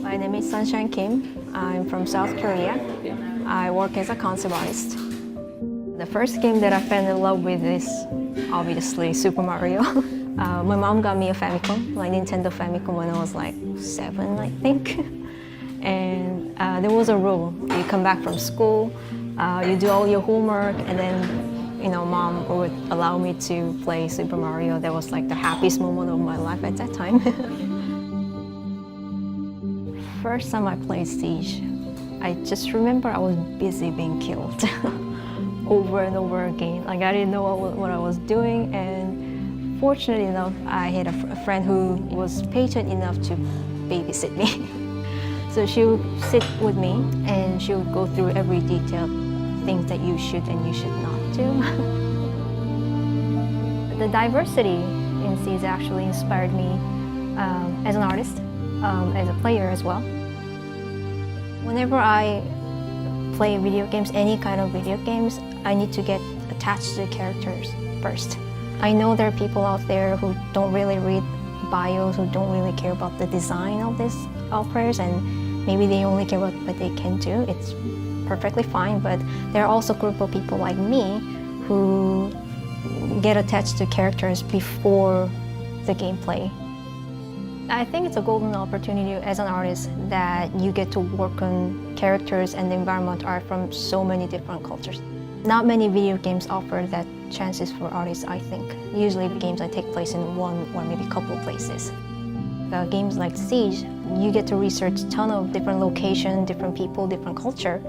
My name is Sunshine Kim. I'm from South Korea. I work as a concept artist. The first game that I fell in love with is obviously Super Mario. My mom got me a Famicom, like Nintendo Famicom, when I was like 7, I think. And there was a rule. You come back from school, you do all your homework, and then mom would allow me to play Super Mario. That was like the happiest moment of my life at that time. First time I played Siege, I just remember I was busy being killed over and over again. Like I didn't know what I was doing, and fortunately enough, I had a friend who was patient enough to babysit me. So she would sit with me and she would go through every detail, things that you should and you should not do. The diversity in Siege actually inspired me as an artist, as a player as well. Whenever I play video games, any kind of video games, I need to get attached to the characters first. I know there are people out there who don't really read bios, who don't really care about the design of these players, and maybe they only care about what they can do. It's perfectly fine, but there are also a group of people like me who get attached to characters before the gameplay. I think it's a golden opportunity as an artist that you get to work on characters and the environment are from so many different cultures. Not many video games offer that chances for artists, I think. Usually games that take place in one or maybe a couple places. Games like Siege, you get to research a ton of different locations, different people, different culture.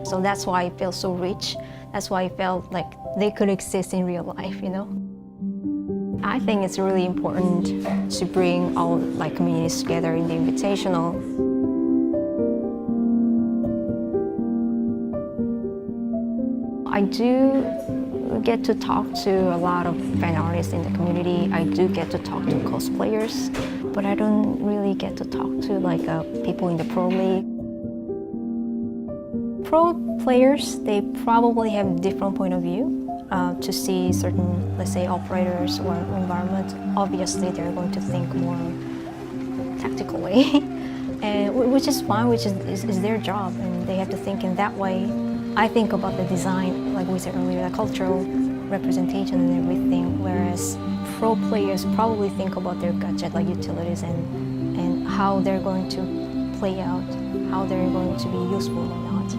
So that's why it feels so rich. That's why I felt like they could exist in real life, I think it's really important to bring all communities together in the Invitational. I do get to talk to a lot of fan artists in the community. I do get to talk to cosplayers, but I don't really get to talk to people in the pro league. Pro players, they probably have different point of view. To see certain, let's say, operators or environment, obviously they're going to think more tactical way, and which is fine, which is their job, and they have to think in that way. I think about the design, like we said earlier, the cultural representation and everything, whereas pro players probably think about their gadget, like utilities, and how they're going to play out, how they're going to be useful or not.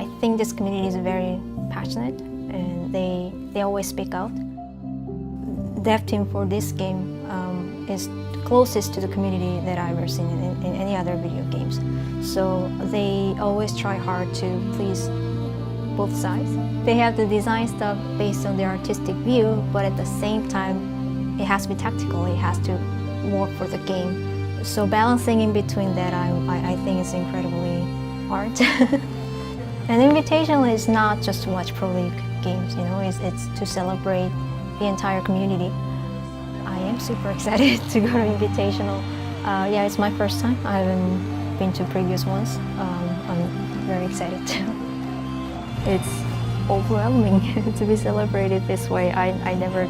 I think this community is very passionate, and they always speak out. The dev team for this game is closest to the community that I've ever seen in any other video games. So they always try hard to please both sides. They have the design stuff based on their artistic view, but at the same time, it has to be tactical, it has to work for the game. So balancing in between that, I think is incredibly hard. And Invitational is not just to watch Pro League games, it's to celebrate the entire community. I am super excited to go to Invitational. Yeah, it's my first time. I haven't been to previous ones. I'm very excited too. It's overwhelming to be celebrated this way. I never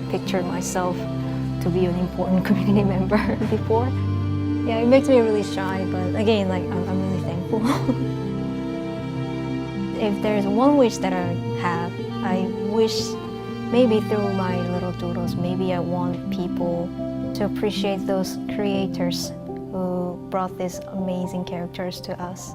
pictured myself to be an important community member before. Yeah, it makes me really shy, but again, I'm really thankful. If there's one wish that I have, I wish maybe through my little doodles, maybe I want people to appreciate those creators who brought these amazing characters to us.